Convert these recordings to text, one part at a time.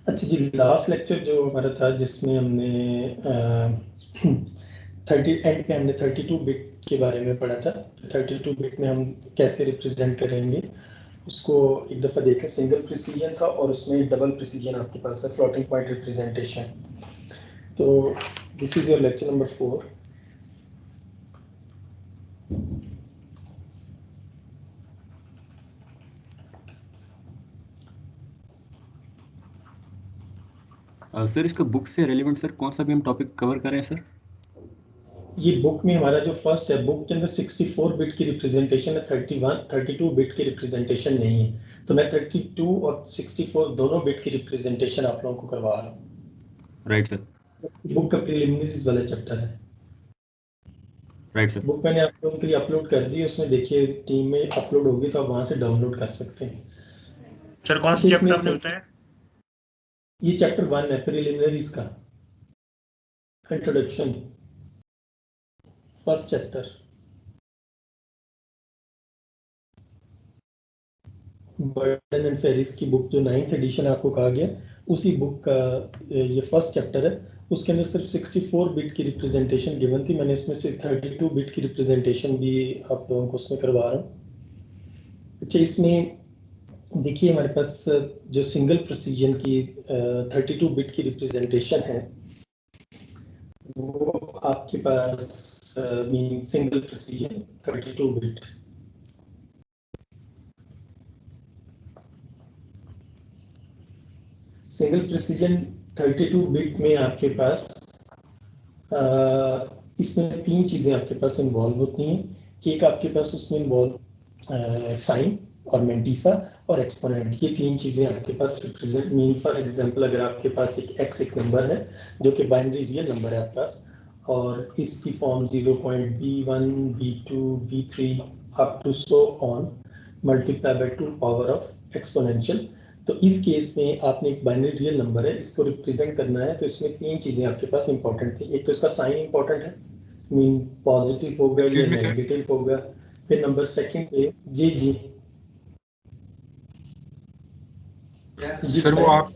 अच्छा जी, last lecture जो हमारा था जिसमें हमने 30 एंड पे हमने 32 बिट के बारे में पढ़ा था। 32 बिट में हम कैसे रिप्रेजेंट करेंगे उसको एक दफ़ा देखा। सिंगल प्रिसीजन था और उसमें डबल प्रिसीजन आपके पास है, फ्लोटिंग पॉइंट रिप्रेजेंटेशन। तो this is your lecture number 4। Sir इसका बुक से रेलिवेंट सर कौन सा भी हम टॉपिक कवर करें सर? ये बुक में हमारा जो फर्स्ट है, बुक के अंदर 64 बिट की रिप्रेजेंटेशन है, 32 बिट की रिप्रेजेंटेशन नहीं है। तो मैं 32 और 64 दोनों बिट की रिप्रेजेंटेशन आप लोगों को करवा रहा हूँ। Right sir. बुक का प्रीलिमिनरीज वाला चैप्टर है। Right sir. बुक मैंने आप लोगों के लिए अपलोड कर दी है, उसमें देखिए टीम में अपलोड होगी तो आप वहाँ से डाउनलोड कर सकते हैं। सर कौन सा चैप्टर में होता है? ये चैप्टर 1 है प्रीलिमिनरीज का, introduction, first chapter. Burton and Ferris की बुक जो 9th एडिशन आपको कहा गया, उसी बुक का ये फर्स्ट चैप्टर है। उसके अंदर सिर्फ 64 बिट की रिप्रेजेंटेशन गिवन थी, मैंने इसमें से 32 बिट की रिप्रेजेंटेशन भी आप लोगों को उसमें करवा रहा हूँ। अच्छा, इसमें देखिए हमारे पास जो सिंगल प्रिसीजन की 32 बिट की रिप्रेजेंटेशन है, वो आपके पास mean single precision 32 bit. Single precision 32 bit में आपके पास इसमें 3 चीज़ें आपके पास इन्वॉल्व होती हैं। एक आपके पास उसमें इन्वॉल्व साइन और मेंटिसा और एक्सपोनेंट, ये 3 चीज़ें आपके पास रिप्रेजेंट मीन। फॉर एग्जांपल अगर आपके पास एक एक्स एक नंबर है जो कि बाइनरी रियल नंबर है आपके पास, और इसकी form 0.b1 b2 b3 up to so on multiply by 2 power of exponential. तो इस केस में आपने एक बाइनरी रियल नंबर है, इसको रिप्रेजेंट करना है, तो इसमें 3 चीजें आपके पास इंपॉर्टेंट थी। एक तो इसका साइन इंपॉर्टेंट है, मीन पॉजिटिव होगा या नेगेटिव होगा। फिर नंबर सेकंड पे जी जी सर वो आप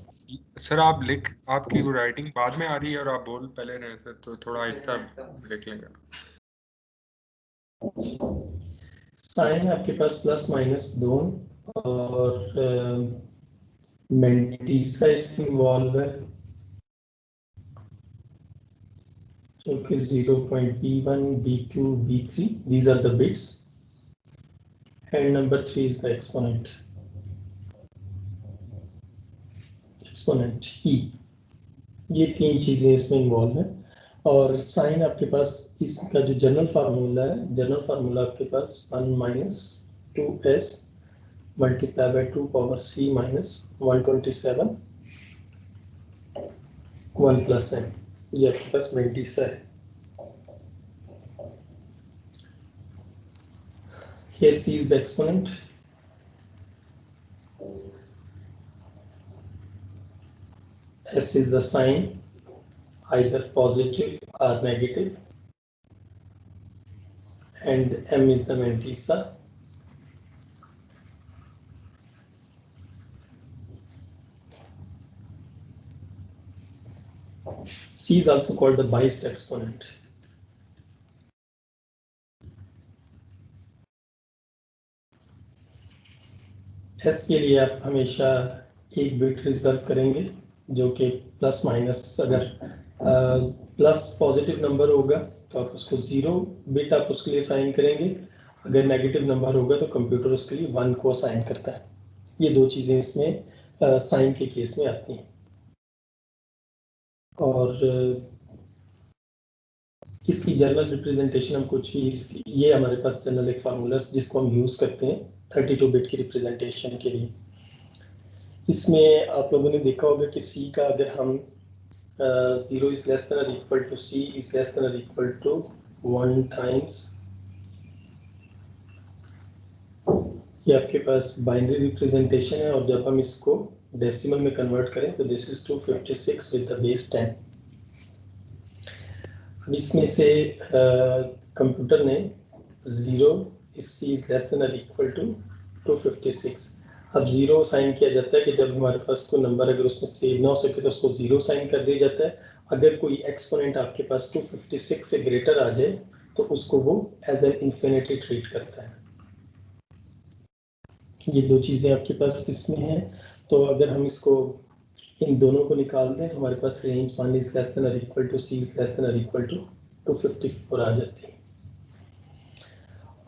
सर आप लिख, आपकी वो राइटिंग बाद में आ रही है और आप बोल पहले रहे सर, तो थोड़ा हिस्सा लिख लेंगे। साइन आपके पास प्लस माइनस दोनों, और मेंटिसा इसमें इन्वॉल्व है जो कि 0.b1 b2 b3, these are the bits, and number 3 is the exponent e। ये 3 चीजें इसमें इन्वॉल्व हैं। और साइन आपके पास इसका जो जनरल फार्मूला है, जनरल फार्मूला आपके पास 1 minus 2s multiply by 2 power c minus 127 1 plus n, ये आपके पास मेंटिसा है। Here c is the exponent, s is the sign, either positive or negative, and m is the mantissa. C is also called the biased exponent. S के लिए आप हमेशा एक bit reserve करेंगे जो कि प्लस माइनस, अगर प्लस पॉजिटिव नंबर होगा तो आप उसको 0 बिट आप उसके लिए साइन करेंगे, अगर नेगेटिव नंबर होगा तो कंप्यूटर उसके लिए 1 को साइन करता है। ये 2 चीज़ें इसमें साइन के केस में आती हैं। और इसकी जनरल रिप्रेजेंटेशन हम कुछ भी, ये हमारे पास जनरल एक फार्मूला जिसको हम यूज़ करते हैं 32 बिट की रिप्रेजेंटेशन के लिए। इसमें आप लोगों ने देखा होगा कि C का अगर हम 0 is less than or equal to C is less than or equal to 1 times, ये आपके पास बाइनरी रिप्रेजेंटेशन है, और जब हम इसको डेसिमल में कन्वर्ट करें तो this is 256 with the base 10। इसमें से कंप्यूटर ने 0 is C is less than or equal to 256, अब जीरो साइन किया जाता है कि जब हमारे पास कोई नंबर अगर उसमें सेव ना हो सके तो उसको जीरो साइन कर दिया जाता है। अगर कोई एक्सपोनेंट आपके पास 256 से ग्रेटर आ जाए तो उसको वो एज एन इंफिनिटी ट्रीट करता है। ये दो चीजें आपके पास इसमें हैं। तो अगर हम इसको इन दोनों को निकाल दें तो हमारे पास रेंज 1 इज लेस देन और equal to C is less than और इक्वल टू 254 आ जाती है।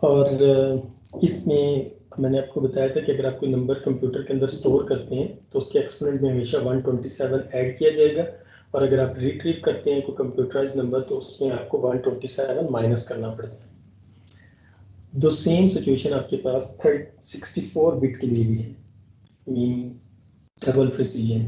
और इसमें मैंने आपको बताया था कि अगर आप कोई नंबर कंप्यूटर के अंदर स्टोर करते हैं तो उसके एक्सपोनेंट में हमेशा 127 ऐड किया जाएगा, और अगर आप रिट्रीव करते हैं कोई कंप्यूटराइज नंबर तो उसमें आपको 127 माइनस करना पड़ता है। दो सेम सिचुएशन आपके पास 64 बिट के लिए भी है, mean double precision.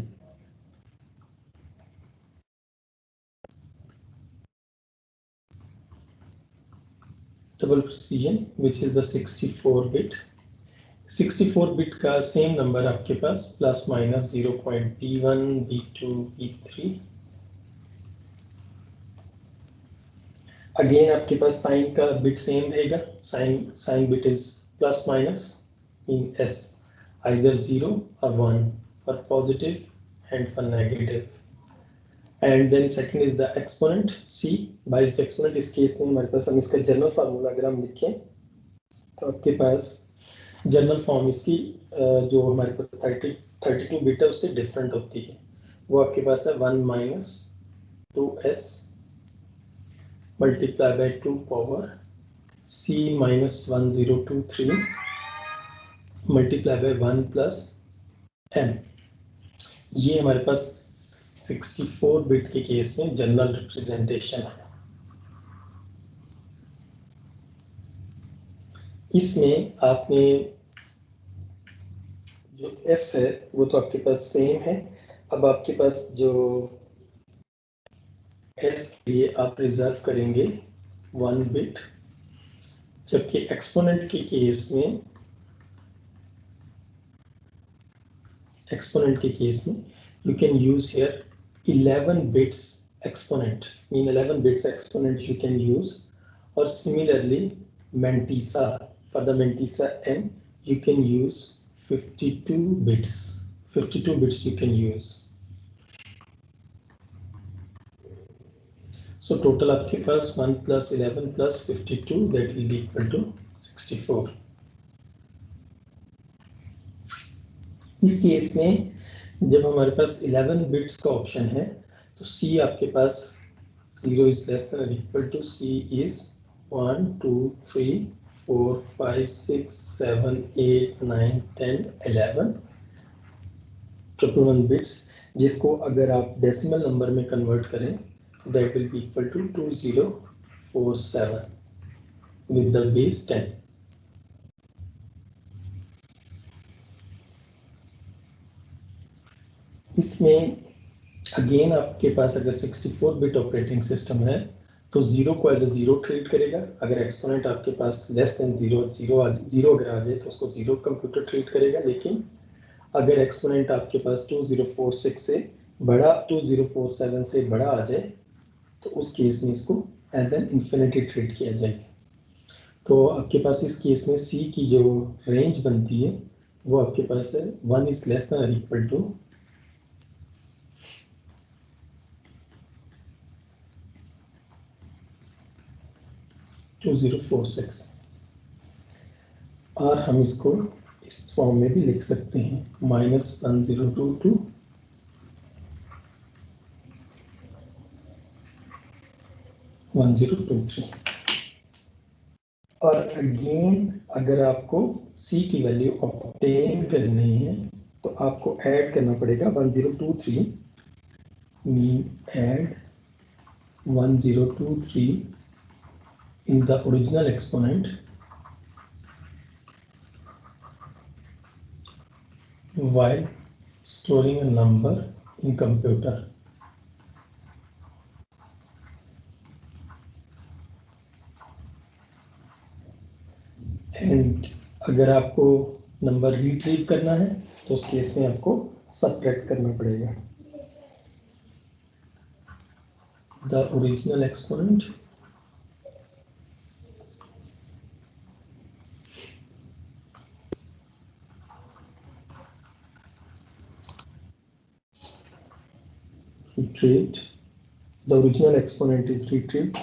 Double precision which is the 64 bit. 64 bit का सेम नंबर आपके पास plus minus 0.b1 b2 b3। Again आपके पास साइन का बिट सेम रहेगा, sign bit is plus minus in S either 0 or 1 for positive and for negative. And then second is the exponent c by its exponent। इस case में हमारे पास हम इसका general formula अगर हम लिखें तो आपके पास जनरल फॉर्म इसकी जो हमारे पास 32 बिट है उससे डिफरेंट होती है। वो आपके पास है 1 minus 2s multiply by 2 power c minus 1023 multiply by 1 plus m। ये हमारे पास 64 बिट के केस में जनरल रिप्रेजेंटेशन है। इसमें आपने जो s है वो तो आपके पास सेम है। अब आपके पास जो s के लिए आप रिजर्व करेंगे 1 बिट, जबकि एक्सपोनेंट के केस में you can use here 11 bits exponent, mean 11 bits exponent you can use। or similarly Mantissa, for the Mantissa n you can use 52 bits you can use। so total आपके पास 1 plus 11 plus 52 that will be equal to 64। इस case में जब हमारे पास 11 bits का option है तो C आपके पास 0 is less than or equal to C is 1 2 3 4 5 6 7 8 9 10 11 1 bits, जिसको अगर आप डेसिमल नंबर में कन्वर्ट करें तो that will be equal to 2047 with the base 10। इसमें अगेन आपके पास अगर 64 बिट ऑपरेटिंग सिस्टम है तो जीरो को एज ए जीरो ट्रीट करेगा। अगर एक्सपोनेंट आपके पास लेस देन जीरो अगर आ जाए तो उसको जीरो कंप्यूटर ट्रीट करेगा। लेकिन अगर एक्सपोनेंट आपके पास 2047 से बड़ा आ जाए तो उस केस में इसको एज एन इंफिनिटी ट्रीट किया जाएगा। तो आपके पास इस केस में सी की जो रेंज बनती है वो आपके पास है 1 इज लेस देन और इक्वल टू 2046। और हम इसको इस फॉर्म में भी लिख सकते हैं -1022 1023। और अगेन अगर आपको C की वैल्यू ऑब्टेन करनी है तो आपको ऐड करना पड़ेगा 1023, mean add 1023 in the original exponent while storing a number in computer। And अगर आपको नंबर रिट्रीव करना है तो उस केस में आपको सबट्रैक्ट करना पड़ेगा the original exponent retrieved, the original exponent is retrieved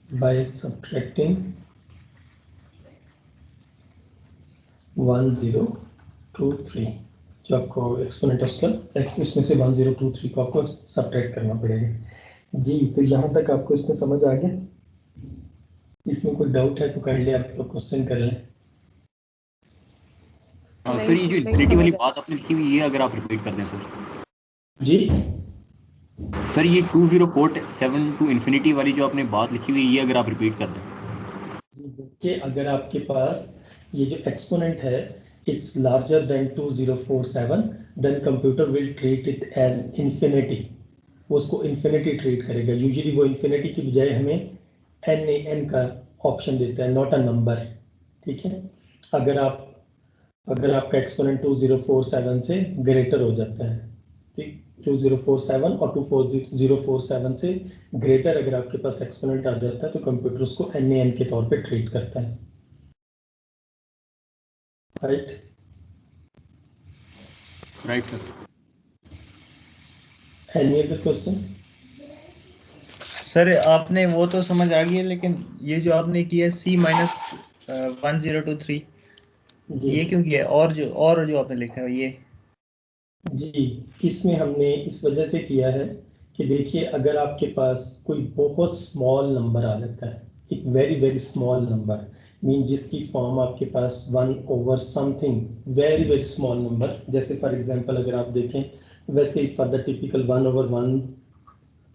by subtracting 1023, जो आपको एक्सपोनेंट उसका इसमें से 1023 को आपको सब्ट्रैक्ट करना पड़ेगा जी। तो यहाँ तक आपको इसमें समझ आ गया? इसमें कोई डाउट है तो काइंडली आप क्वेश्चन कर लें। सर ये जो इन्फिनिटी वाली बात आपने लिखी हुई है, अगर आप रिपीट कर दें सर। जी सर ये 2047 टू इन्फिनिटी वाली जो आपने बात लिखी हुई है, ये अगर आप रिपीट कर दें। कि अगर आपके पास ये जो एक्सपोनेंट है it's larger than 2047, then computer will treat it as infinity, वो उसको इन्फिनिटी ट्रीट करेगा। यूजुअली वो इन्फिनिटी की बजाय हमें NaN का ऑप्शन देता है, नॉट अ नंबर। ठीक है, अगर आपका एक्सपोनेंट 2047 से ग्रेटर हो जाता है, ठीक, 2047 और 2047 से ग्रेटर अगर आपके पास एक्सपोनेंट आ जाता है तो कंप्यूटर उसको NaN के तौर पे ट्रीट करता है। Right sir. Any other question? Sir आपने वो तो समझ आ गई है, लेकिन ये जो आपने किया C-1023 ये क्यों किया? और जो आपने लिखा है ये जी, इसमें हमने इस वजह से किया है कि देखिए अगर आपके पास कोई बहुत स्मॉल नंबर आ जाता है, एक very very small number mean जिसकी फॉर्म आपके पास 1 over something very very small number, जैसे फॉर एग्जांपल अगर आप देखें वैसे फॉर द टिपिकल 1 ओवर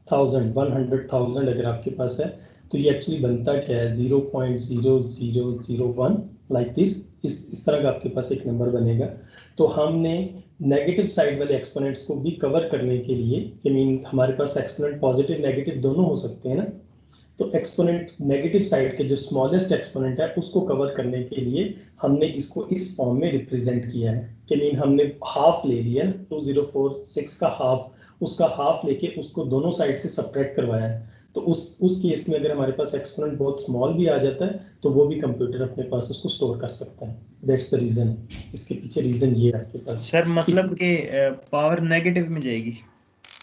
100,000 अगर आपके पास है तो ये एक्चुअली बनता क्या है 0.0001 लाइक दिस, इस तरह का आपके पास एक नंबर बनेगा। तो हमने नेगेटिव साइड वाले एक्सपोनेंट्स को भी कवर करने के लिए, आई मीन हमारे पास एक्सपोनेंट पॉजिटिव नेगेटिव दोनों हो सकते हैं ना, तो एक्सपोनेंट नेगेटिव साइड के जो स्मॉलेस्ट एक्सपोनेंट है उसको कवर करने के लिए हमने इसको इस फॉर्म में रिप्रेजेंट किया है कि मीन हमने हाफ ले लिया 2046 का हाफ, उसका हाफ लेके उसको दोनों साइड से सब्ट्रैक्ट करवाया है। तो उस केस में अगर हमारे पास एक्सपोनेंट बहुत स्मॉल भी आ जाता है तो वो भी कंप्यूटर अपने पास उसको स्टोर कर सकता है। दैट्स द रीजन, इसके पीछे रीजन ये है आपके पास। सर मतलब कि पावर नेगेटिव में जाएगी?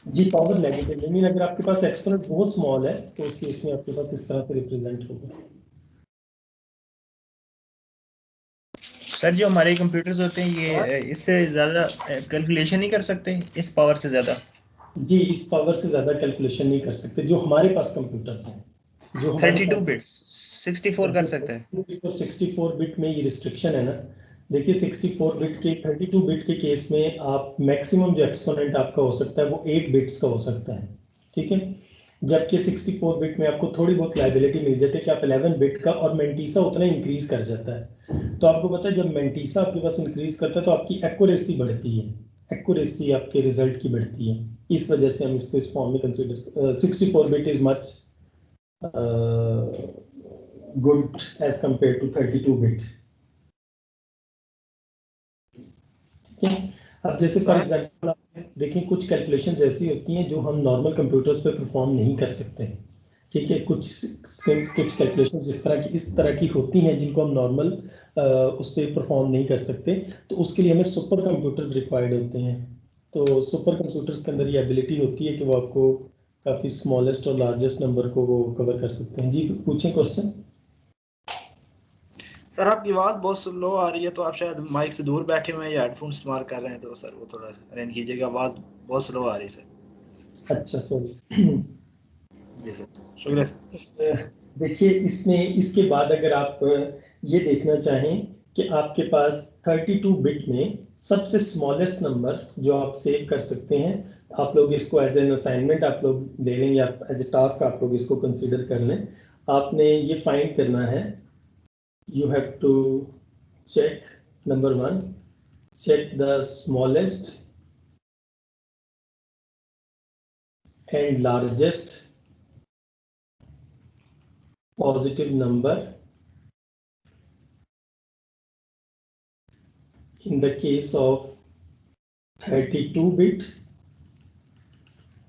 जी, पावर नेगेटिव मीन अगर आपके पास एक्सपोनेंट बहुत स्मॉल है तो उस केस में आपके पास इस तरह से रिप्रेजेंट होगा। सर जो हमारे कंप्यूटर्स होते हैं ये इससे ज़्यादा कैलकुलेशन नहीं कर सकते, इस पावर से ज़्यादा? जी, इस पावर से ज़्यादा कैलकुलेशन नहीं कर सकते जो हमारे पास कंप्यूटर्स हैं। जो 32 बिट्स 64 कर सकता है? तो 64 बिट में ये रिस्ट्रिक्शन है ना। देखिए 64 बिट के 32 बिट के केस में आप मैक्सिमम जो एक्सपोनेंट आपका हो सकता है वो 8 बिट्स का हो सकता है, ठीक है, जबकि 64 बिट में आपको थोड़ी बहुत लाइबिलिटी मिल जाती है कि आप 11 बिट का, और मेंटीसा उतना इंक्रीज कर जाता है। तो आपको पता है जब मेंटीसा आपके पास इंक्रीज करता है तो आपकी एक्यूरेसी बढ़ती है, एक्यूरेसी आपके रिजल्ट की बढ़ती है। इस वजह से हम इसको इस फॉर्म में consider 64 bit is much good as compare to 32 bit. ठीक है, अब जैसे फॉर एग्जांपल आप देखें कुछ कैलकुलेशंस ऐसी होती हैं जो हम नॉर्मल कंप्यूटर्स पे परफॉर्म नहीं कर सकते हैं। ठीक है, कुछ कैलकुलेशंस इस तरह की होती हैं जिनको हम नॉर्मल उस पर परफॉर्म नहीं कर सकते, तो उसके लिए हमें सुपर कंप्यूटर्स रिक्वायर्ड होते हैं। तो सुपर कंप्यूटर्स के अंदर ये एबिलिटी होती है कि वो आपको काफ़ी स्मॉलेस्ट और लार्जेस्ट नंबर को वो कवर कर सकते हैं। जी पूछें क्वेश्चन। सर आपकी आवाज़ बहुत स्लो आ रही है, तो आप शायद माइक से दूर बैठे हुए हैं या हेडफोन इस्तेमाल कर रहे हैं, तो सर वो थोड़ा अरेंज कीजिएगा, आवाज़ बहुत स्लो आ रही है सर। अच्छा सॉरी। जी सर, शुक्रिया सर। देखिए इसके बाद अगर आप ये देखना चाहें कि आपके पास 32 बिट में सबसे स्मॉलेस्ट नंबर जो आप सेव कर सकते हैं, आप लोग इसको एज एन असाइनमेंट आप लोग ले लें या एज ए टास्क आप लोग इसको कंसीडर कर लें। आपने ये फाइंड करना है, you have to check number 1, check the smallest and largest positive number in the case of 32 bit।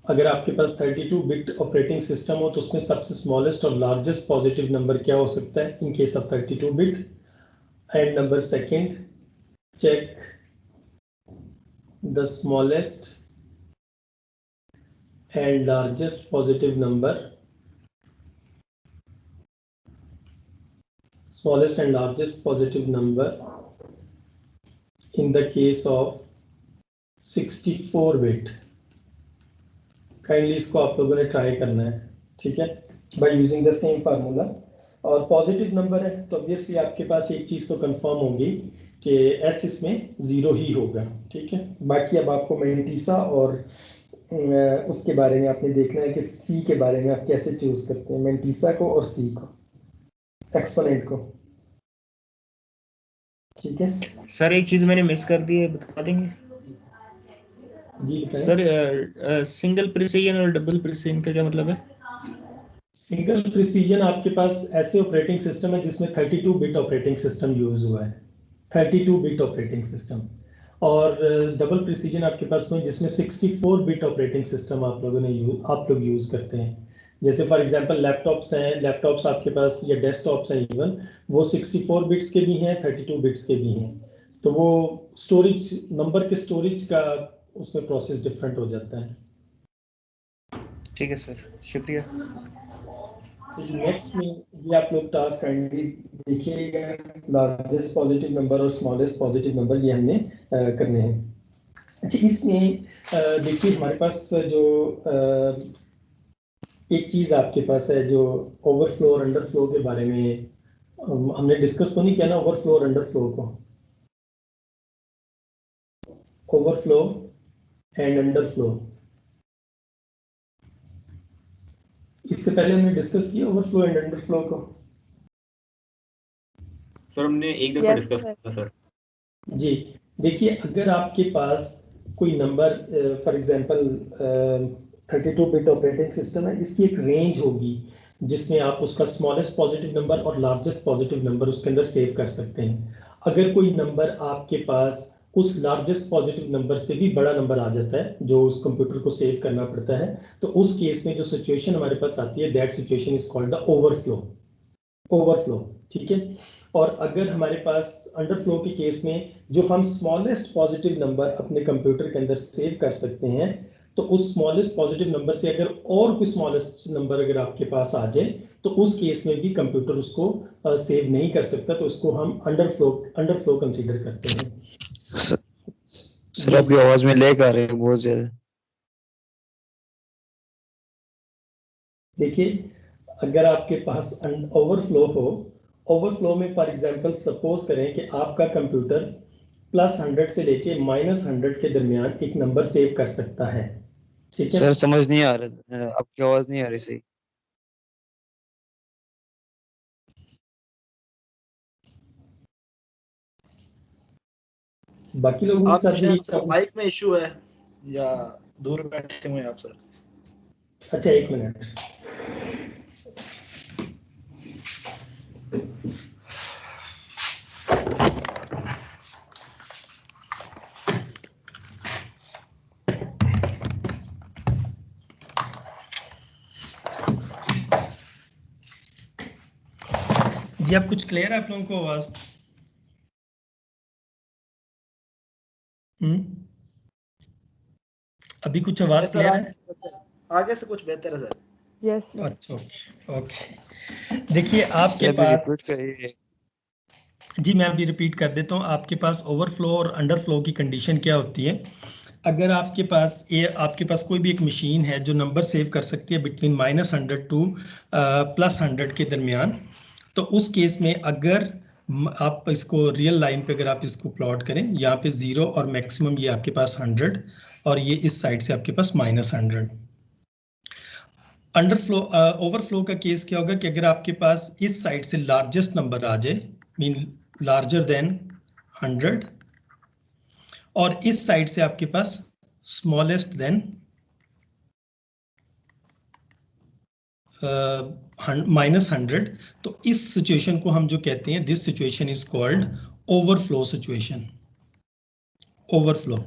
अगर आपके पास 32 बिट ऑपरेटिंग सिस्टम हो तो उसमें सबसे स्मॉलेस्ट और लार्जेस्ट पॉजिटिव नंबर क्या हो सकता है in case of 32 bit. And number second, check the smallest and largest positive number, smallest and largest positive number in the case of 64 bit. Kindly इसको आप लोगों ने ट्राई करना है, ठीक है, by using the same formula. और positive number है तो ऑब्वियसली आपके पास एक चीज तो कंफर्म होगी कि एस इसमें 0 ही होगा, ठीक है। बाकी अब आपको मेंटीसा और उसके बारे में आपने देखना है कि सी के बारे में आप कैसे चूज करते हैं, मेंटीसा को और सी को, एक्सपोनेंट को, ठीक है। सर एक चीज मैंने मिस कर दी है, बता देंगे? जी बताएं। सर सिंगल प्रिसीजन और डबल प्रिसीजन का क्या मतलब है? सिंगल प्रिसीजन आपके पास ऐसे ऑपरेटिंग सिस्टम है जिसमें 32 बिट ऑपरेटिंग सिस्टम यूज हुआ है, 32 बिट ऑपरेटिंग सिस्टम। और डबल प्रिसीजन आपके पास में जिसमें 64 बिट ऑपरेटिंग सिस्टम आप लोग यूज करते हैं। जैसे फॉर एग्जांपल लैपटॉप्स हैं, लैपटॉप्स आपके पास या डेस्कटॉप्स हैं, इवन वो 64 बिट्स के भी हैं, 32 बिट्स के भी हैं। तो वो स्टोरेज, नंबर के स्टोरेज का उसमें प्रोसेस डिफरेंट हो जाता है। ठीक है सर, शुक्रिया। नेक्स्ट में ये आप लोग टास्क काइंडली देखिएगा, लार्जेस्ट पॉजिटिव नंबर और स्मॉलेस्ट पॉजिटिव नंबर ये हमने करने हैं। अच्छा, इसमें देखिए हमारे पास जो एक चीज आपके पास है जो ओवरफ्लो और अंडरफ्लो के बारे में हमने डिस्कस तो नहीं किया ना, ओवरफ्लो और अंडरफ्लो को, ओवरफ्लो एंड अंडरफ्लो, इससे पहले हमने डिस्कस किया ओवरफ्लो एंड अंडरफ्लो को। सर हमने एक दफा डिस्कस किया सर। जी देखिए, अगर आपके पास कोई number for example 32 bit operating system है, इसकी एक रेंज होगी जिसमें आप उसका स्मॉलेस्ट पॉजिटिव नंबर और लार्जेस्ट पॉजिटिव नंबर उसके अंदर सेव कर सकते हैं। अगर कोई नंबर आपके पास उस लार्जेस्ट पॉजिटिव नंबर से भी बड़ा नंबर आ जाता है जो उस कंप्यूटर को सेव करना पड़ता है, तो उस केस में जो सिचुएशन हमारे पास आती है, that situation is called the overflow, overflow, ठीक है। और अगर हमारे पास अंडरफ्लो के केस में जो हम स्मॉलेस्ट पॉजिटिव नंबर अपने कंप्यूटर के अंदर सेव कर सकते हैं, तो उस स्मॉलेस्ट पॉजिटिव नंबर से अगर और कोई स्मॉलेस्ट नंबर अगर आपके पास आ जाए तो उस केस में भी कंप्यूटर उसको सेव नहीं कर सकता, तो उसको हम अंडरफ्लो कंसीडर करते हैं। सर आपकी आवाज में लैग आ रही है बहुत ज्यादा। देखिए, अगर आपके पास ओवरफ्लो हो, ओवरफ्लो में फॉर एग्जांपल सपोज करें कि आपका कंप्यूटर +100 से लेके -100 के दरमियान एक नंबर सेव कर सकता है, ठीक है। सर समझ नहीं आ रहा, आपकी आवाज नहीं आ रही सही। बाकी लोगों के साथ भी माइक में इशू है या दूर बैठे हुए हैं आप सर? अच्छा, एक मिनट। जी अब कुछ क्लियर है आप लोगों को आवाज? अभी कुछ आवाज क्लियर है? आगे से कुछ बेहतर है सर। यस। अच्छा, ओके। देखिए आपके पास, जी मैं अभी रिपीट कर देता हूँ, आपके पास ओवरफ्लो और अंडरफ्लो की कंडीशन क्या होती है। अगर आपके पास कोई भी एक मशीन है जो नंबर सेव कर सकती है बिटवीन -100 टू +100 के दरमियान, तो उस केस में अगर आप इसको रियल लाइन पे अगर आप इसको प्लॉट करें, यहाँ पे 0 और मैक्सिमम ये आपके पास 100 और ये इस साइड से आपके पास -100। अंडरफ्लो ओवरफ्लो का केस क्या होगा कि अगर आपके पास इस साइड से लार्जेस्ट नंबर आ जाए, मीन लार्जर देन 100, और इस साइड से आपके पास स्मॉलेस्ट देन -100, तो इस सिचुएशन को हम जो कहते हैं, this situation is called overflow situation, overflow.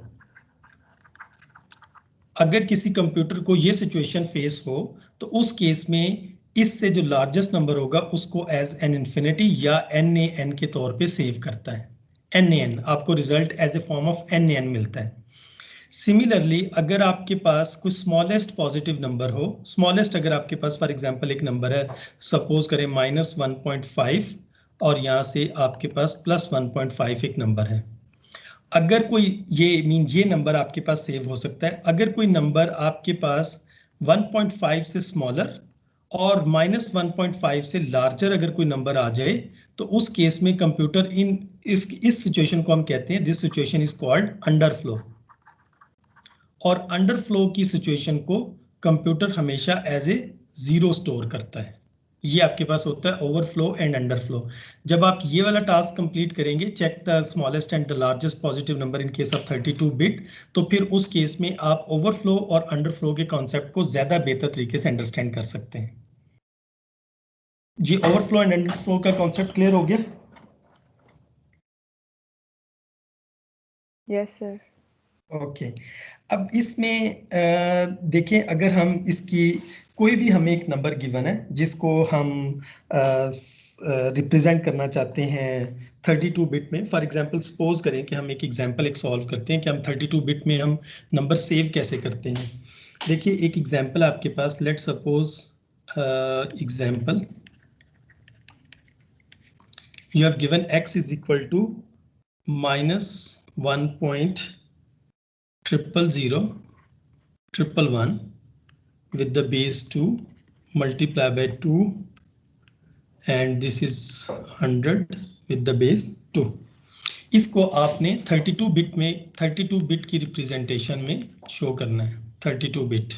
अगर किसी कंप्यूटर को ये सिचुएशन फेस हो तो उस केस में इससे जो लार्जेस्ट नंबर होगा उसको एज एन इन्फिनिटी या NaN के तौर पे सेव करता है। NaN आपको result as a form of NaN मिलता है। सिमिलरली अगर आपके पास कुछ स्मॉलेस्ट पॉजिटिव नंबर हो, स्मॉलेस्ट अगर आपके पास फॉर एग्जांपल एक नंबर है, सपोज करें -1.5 और यहाँ से आपके पास +1.5 एक नंबर है, अगर कोई ये नंबर आपके पास सेव हो सकता है। अगर कोई नंबर आपके पास 1.5 से स्मॉलर और -1.5 से लार्जर अगर कोई नंबर आ जाए, तो उस केस में कंप्यूटर इस सिचुएशन को हम कहते हैं, this situation is called underflow. और अंडरफ्लो की सिचुएशन को कंप्यूटर हमेशा एज ए 0 स्टोर करता है। ये आपके पास होता है ओवरफ्लो एंड अंडरफ्लो। जब आप ये वाला टास्क कंप्लीट करेंगे, check the smallest and the largest positive number in case of 32 bit, तो फिर उस केस में आप ओवरफ्लो और अंडरफ्लो के कॉन्सेप्ट को ज्यादा बेहतर तरीके से अंडरस्टैंड कर सकते हैं। जी, ओवरफ्लो एंड अंडरफ्लो का कॉन्सेप्ट क्लियर हो गया? Yes sir. ओके, अब इसमें देखें, अगर हम इसकी कोई भी हमें एक नंबर गिवन है जिसको हम रिप्रेजेंट करना चाहते हैं 32 बिट में। फॉर एग्जांपल सपोज करें कि हम एक एग्जांपल सॉल्व करते हैं कि हम 32 बिट में हम नंबर सेव कैसे करते हैं। देखिए एक एग्जांपल आपके पास, let suppose example you have given x is equal to -1.00011 with the base 2 multiply by 2 and this is 100 with the base 2। इसको आपने 32 बिट में 32 बिट की रिप्रेजेंटेशन में शो करना है, 32 बिट।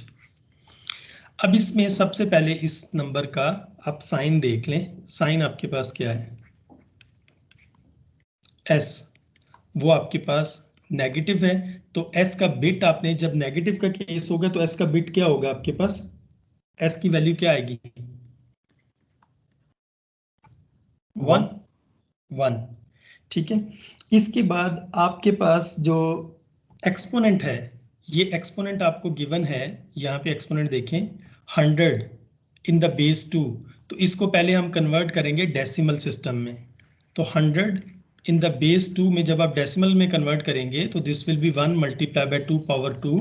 अब इसमें सबसे पहले इस नंबर का आप साइन देख लें। साइन आपके पास क्या है? S, वो आपके पास नेगेटिव है, तो S का बिट आपने, जब नेगेटिव का केस होगा तो S का बिट क्या होगा आपके पास? S की वैल्यू क्या आएगी? 1। ठीक है, इसके बाद आपके पास जो एक्सपोनेंट है, ये एक्सपोनेंट आपको गिवन है, यहाँ पे एक्सपोनेंट देखें 100 इन द बेस 2, तो इसको पहले हम कन्वर्ट करेंगे डेसिमल सिस्टम में। तो 100 इन द बेस 2 में जब आप डेसिमल में कन्वर्ट करेंगे तो this will be 1 multiply by 2 power 2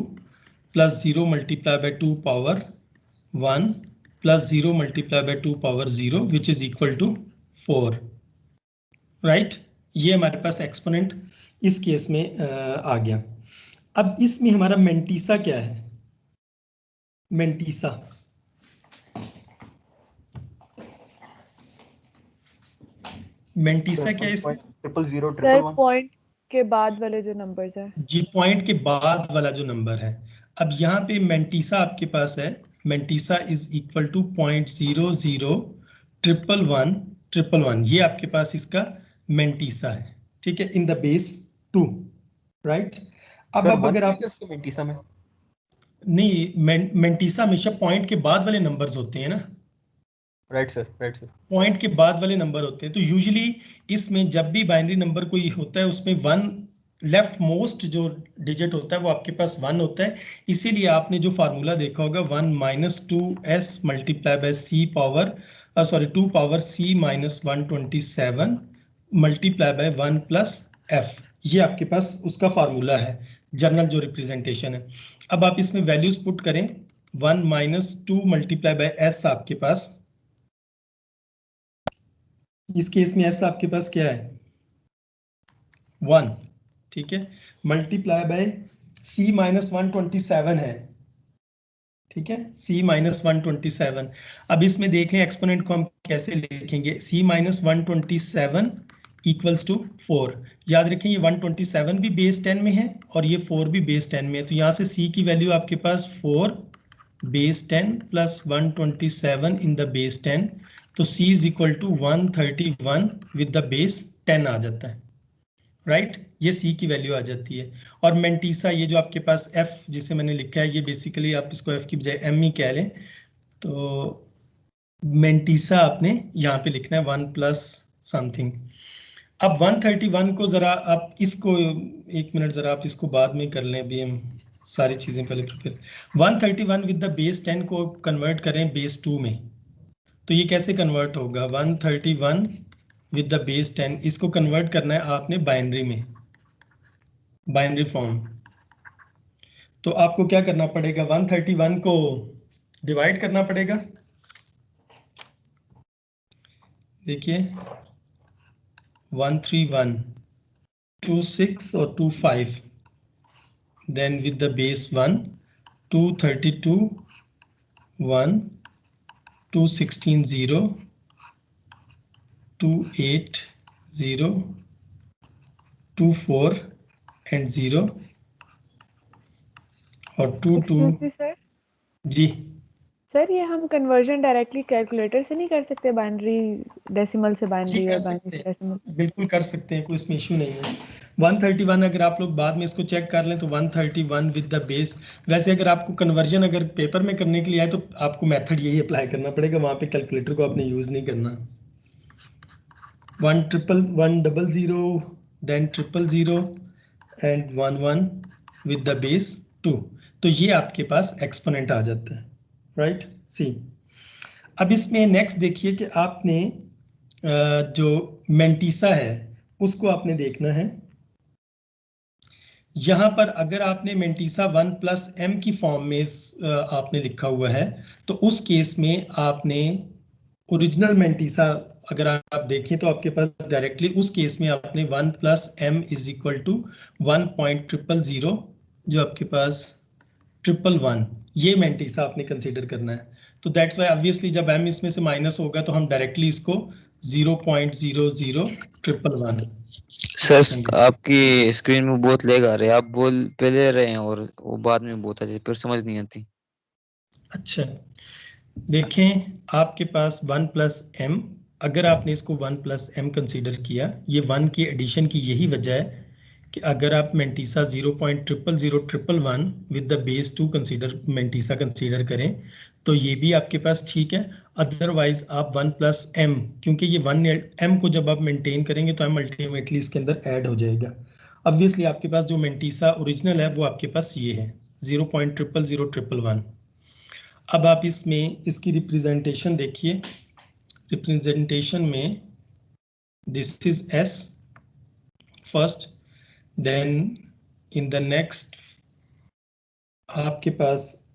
plus 0 multiply by 2 power 1 plus 0 multiply by 2 power 0 which is equal to 4। Right, ये हमारे पास एक्सपोनेंट इस केस में आ गया। अब इसमें हमारा मेंटीसा क्या है? मेंटीसा क्या है इसमें? 00011 पॉइंट के बाद वाले जो नंबर्स हैं जी, पॉइंट के बाद वाला जो नंबर है। अब यहाँ पे मेंटीसा आपके पास है, मेंटीसा इज इक्वल टू 0.001111, ये आपके पास इसका मेंटीसा है। ठीक है, इन द बेस 2, राइट। अब अगर आप मेंटीसा में नहीं, मेंटीसा हमेशा पॉइंट के बाद वाले नंबर्स होते हैं ना। राइट सर, पॉइंट के बाद वाले नंबर होते हैं, तो यूजुअली इसमें जब भी बाइनरी नंबर कोई होता है उसमें 1 लेफ्ट मोस्ट जो डिजिट होता है वो आपके पास 1 होता है। इसीलिए आपने जो फार्मूला देखा होगा 1 - 2s multiply by c power 2 power c - 127 multiply by 1 plus f, ये आपके पास उसका फार्मूला है, जनरल जो रिप्रेजेंटेशन है। अब आप इसमें वैल्यूज पुट करें, 1 - 2 मल्टीप्लाई बाय s आपके पास, इस केस में s आपके पास क्या है? 1। ठीक है, मल्टीप्लाई बाय c - 127 है। ठीक है, c - 127। अब इसमें देख लें एक्सपोनेंट को हम कैसे लिखेंगे, c - 127 इक्वल्स टू 4। याद रखें ये 127 भी बेस 10 में है और ये 4 भी बेस 10 में है, तो यहाँ से c की वैल्यू आपके पास 4 base 10 plus 127 in the base 10, तो c is equal to 131 with the base 10 आ जाता है। राइट, ये c की वैल्यू आ जाती है। और मेंटीसा, ये जो आपके पास f जिसे मैंने लिखा है, ये बेसिकली आप इसको f की बजाय m ही कह लें, तो मेंटीसा आपने यहाँ पे लिखना है 1 प्लस समथिंग। अब 131 को जरा आप इसको 1 मिनट जरा आप इसको बाद में कर लें, अभी हम सारी चीजें पहले प्रिपेयर। 131 विद द बेस 10 को कन्वर्ट करें बेस 2 में, तो ये कैसे कन्वर्ट होगा? 131 विद द बेस 10, इसको कन्वर्ट करना है आपने बाइनरी में, बाइनरी फॉर्म। तो आपको क्या करना पड़ेगा, 131 को डिवाइड करना पड़ेगा। देखिए 131, 26 और 25, then with the base 1, 232, 1, 216 0, 28 0, 24 and 0 और 22। Excuse me, sir. जी सर ये हम कन्वर्जन डायरेक्टली कैलकुलेटर से नहीं कर सकते, बाइनरी डेसिमल से जी बाइनरी कर और सकते बाइनरी से हैं, डेसिमल? बिल्कुल कर सकते हैं, कोई इसमें इशू नहीं है। 131 अगर आप लोग बाद में इसको चेक कर लें तो 131 विद द बेस। वैसे अगर आपको कन्वर्जन अगर पेपर में करने के लिए आए तो आपको मेथड यही अप्लाई करना पड़ेगा, वहाँ पे कैलकुलेटर को आपने यूज़ नहीं करना। 100 then 000 and 11 with the base 2। तो ये आपके पास एक्सपोनेंट आ जाता है, राइट। सी अब इसमें नेक्स्ट देखिए कि आपने जो मेंटीसा है उसको आपने देखना है। यहाँ पर अगर आपने मेंटीसा 1 प्लस एम की फॉर्म में आपने लिखा हुआ है तो उस केस में आपने ओरिजिनल मेंटीसा अगर आप देखें तो आपके पास डायरेक्टली उस केस में आपने 1 plus M is equal to 1.000 जो आपके पास 111 ये मेंटीसा आपने कंसीडर करना है। तो दैट्स वाई ऑब्वियसली जब m इसमें से माइनस होगा तो हम डायरेक्टली इसको 0.00111 सर आपकी स्क्रीन में बहुत लेग आ रहे हैं, आप बोल पहले रहे हैं और वो बाद में बहुत अच्छे फिर समझ नहीं आती। अच्छा देखें आपके पास 1 प्लस एम, अगर आपने इसको 1 प्लस एम कंसीडर किया, ये 1 की एडिशन की यही वजह है कि अगर आप mantissa 0.00011 with the base 2 consider mantissa consider करें तो ये भी आपके पास ठीक है। अदरवाइज आप 1 प्लस एम, क्योंकि ये 1 एम को जब आप मेंटेन करेंगे तो एम अल्टीमेटली इसके अंदर ऐड हो जाएगा। ऑब्वियसली आपके पास जो मेंटीसा ओरिजिनल है वो आपके पास ये है 0.00011। अब आप इसमें इसकी रिप्रेजेंटेशन देखिए, रिप्रेजेंटेशन में this is S first, then in the next आपके पास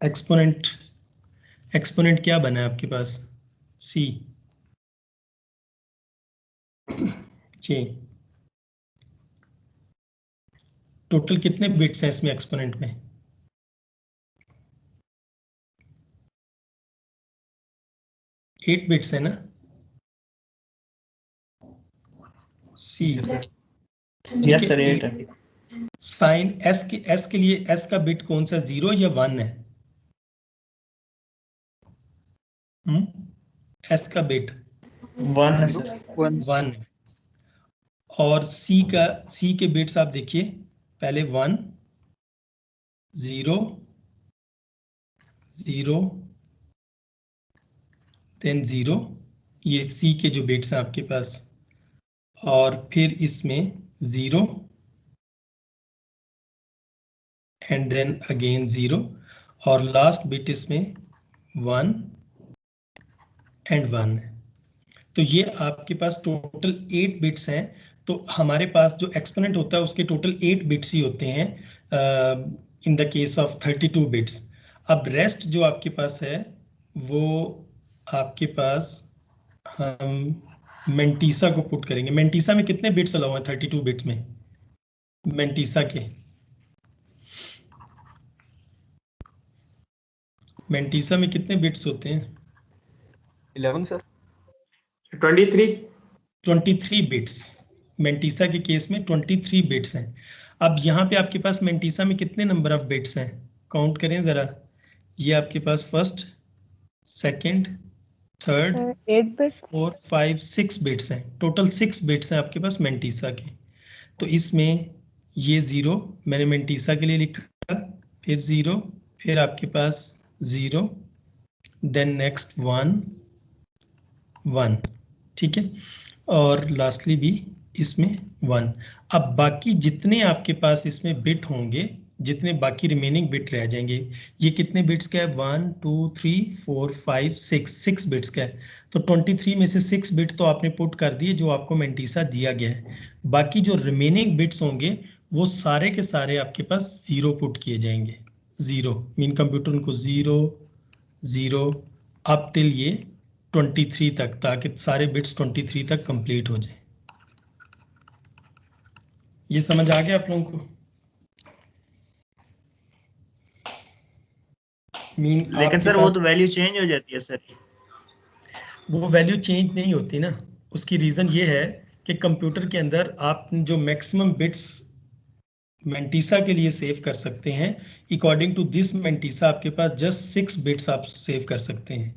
एक्सपोनेंट, एक्सपोनेंट क्या बना है आपके पास सी जी। टोटल कितने बिट्स हैं इसमें एक्सपोनेंट में, एट बिट्स है ना सी। यस सर 8 है। साइन एस के लिए एस का बिट कौन सा, 0 या 1 है? एस का बिट 1 है सर। 1 है। और सी के बिट्स आप देखिए, पहले 1 0 0 देन 0, ये सी के जो बिट्स हैं आपके पास, और फिर इसमें 0 एंड देन अगेन 0, और लास्ट बिट इसमें 1 एंड 1 है। तो ये आपके पास टोटल 8 बिट्स हैं। तो हमारे पास जो एक्सपोनेंट होता है उसके टोटल 8 बिट्स ही होते हैं in the case of 32 bits. अब रेस्ट जो आपके पास है वो आपके पास हम मेंटीसा को पुट करेंगे। मेंटीसा में कितने बिट्स अलाउ हैं 32 बिट्स में मेंटीसा के? मेंटीसा में कितने बिट्स होते हैं? 11 सर। 23 बिट्स मेंटीसा के केस में 23 बिट्स हैं। अब यहाँ पे आपके पास मेंटीसा में कितने नंबर ऑफ बिट्स हैं, काउंट करें जरा। ये आपके पास first, second, third, 8 bits. 4 5 6 bits हैं, टोटल 6 बिट्स हैं आपके पास मेंटीसा के। तो इसमें ये 0 मैंने मेंटीसा के लिए लिखा, फिर 0, फिर आपके पास 0, देन नेक्स्ट 1 1, ठीक है, और लास्टली भी इसमें 1। अब बाकी जितने आपके पास इसमें बिट होंगे, जितने बाकी रिमेनिंग बिट रह जाएंगे, ये कितने बिट्स का है 1 2 3 4 5 6 बिट्स का है। तो 23 में से 6 बिट तो आपने पुट कर दिए जो आपको मेंटीसा दिया गया है। बाकी जो रिमेनिंग बिट्स होंगे वो सारे के सारे आपके पास 0 पुट किए जाएंगे। 0 मीन कंप्यूटर उनको 0 0 अप टिल ये 23 तक, ताकि सारे बिट्स 23 तक कंप्लीट हो जाए। ये समझ आ गया आप लोगों को? मीन लेकिन सर वो तो वैल्यू चेंज हो जाती है सर। वो वैल्यू चेंज नहीं होती ना। उसकी रीजन ये है कि कंप्यूटर के अंदर आप जो मैक्सिमम बिट्स मेंटीसा के लिए सेव कर सकते हैं, अकॉर्डिंग टू दिस मेंटीसा आपके पास जस्ट 6 बिट्स आप सेव कर सकते हैं,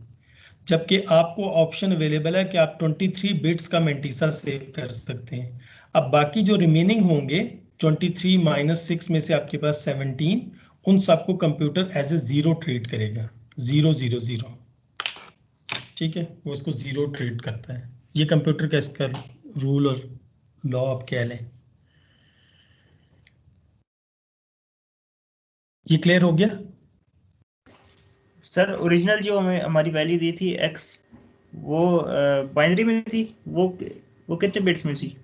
जबकि आपको ऑप्शन अवेलेबल है कि आप 23 बिट्स का मेंटीसा सेव कर सकते हैं। अब बाकी जो रिमेनिंग होंगे 23 माइनस 6 में से आपके पास 17, उन सबको कंप्यूटर एज ए 0 ट्रीट करेगा। 0 0 0, ठीक है, वो इसको 0 ट्रीट करता है। ये कंप्यूटर का इसका रूल और लॉ आप कह लें। ये क्लियर हो गया? सर ओरिजिनल जो हमें हमारी वैल्यू दी थी x, वो बाइनरी में थी, वो कितने बिट्स में थी?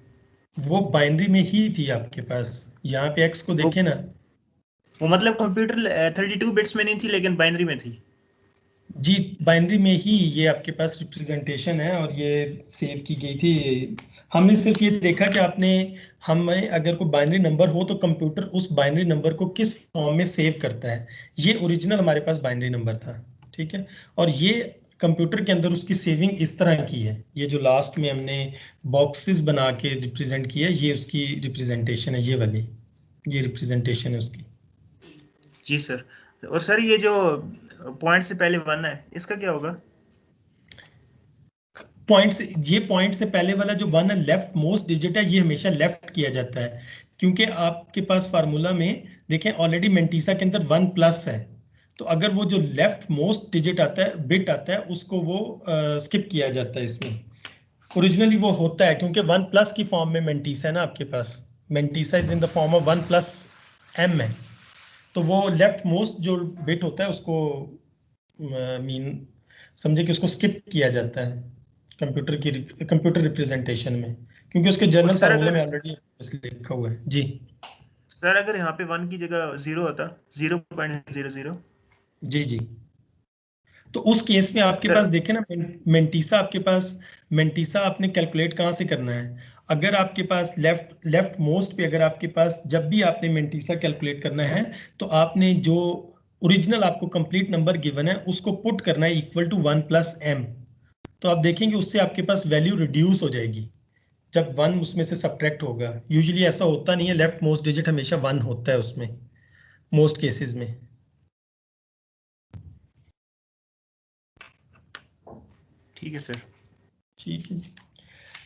वो बाइनरी में ही थी आपके पास। यहाँ पे x को देखें ना, वो मतलब कंप्यूटर 32 बिट्स में नहीं थी लेकिन बाइनरी में थी। जी बाइनरी में ही ये आपके पास रिप्रेजेंटेशन है और ये सेव की गई थी। हमने सिर्फ ये देखा कि आपने हमें अगर कोई बाइनरी नंबर हो तो कंप्यूटर उस बाइनरी नंबर को किस फॉर्म में सेव करता है। ये ओरिजिनल हमारे पास बाइनरी नंबर था, ठीक है, और ये कंप्यूटर के अंदर उसकी सेविंग इस तरह की है। ये जो लास्ट में हमने बॉक्सेस बना के रिप्रेजेंट किया, ये उसकी रिप्रेजेंटेशन है, ये वाली, ये रिप्रेजेंटेशन है उसकी। जी सर। और सर ये जो पॉइंट से पहले 1 है, इसका क्या होगा? पॉइंट से, ये पॉइंट से पहले वाला जो 1 है, लेफ्ट मोस्ट डिजिट है, ये हमेशा लेफ्ट किया जाता है, क्योंकि आपके पास फार्मूला में देखें ऑलरेडी मेंटीसा के अंदर 1 प्लस है, तो अगर वो जो लेफ्ट मोस्ट डिजिट आता है, बिट आता है, उसको वो स्किप किया जाता है इसमें। ओरिजिनली वो होता है क्योंकि 1 प्लस की फॉर्म में मेंटीसा है ना आपके पास, mantissa is in the form of 1 plus m है, तो वो लेफ्ट मोस्ट जो बिट होता है उसको मीन समझे कि उसको स्किप किया जाता है कंप्यूटर रिप्रेजेंटेशन में, क्योंकि उसके जर्नल फार्मूले में ऑलरेडी लिखा हुआ है। जी सर अगर यहाँ पे 1 की जगह 0 होता, 0.00, जी जी, तो उस केस में आपके पास देखें ना, मेंटीसा आपके पास, मेंटीसा आपने कैलकुलेट कहाँ से करना है? अगर आपके पास लेफ्ट मोस्ट पे, अगर आपके पास जब भी आपने मेंटीसा कैलकुलेट करना है, तो आपने जो ओरिजिनल आपको कंप्लीट नंबर गिवन है उसको पुट करना है इक्वल टू 1 प्लस m। तो आप देखेंगे उससे आपके पास वैल्यू रिड्यूस हो जाएगी जब 1 उसमें से सब्ट्रैक्ट होगा। यूजुअली ऐसा होता नहीं है, लेफ्ट मोस्ट डिजिट हमेशा 1 होता है उसमें, मोस्ट केसेस में। ठीक है सर। ठीक है।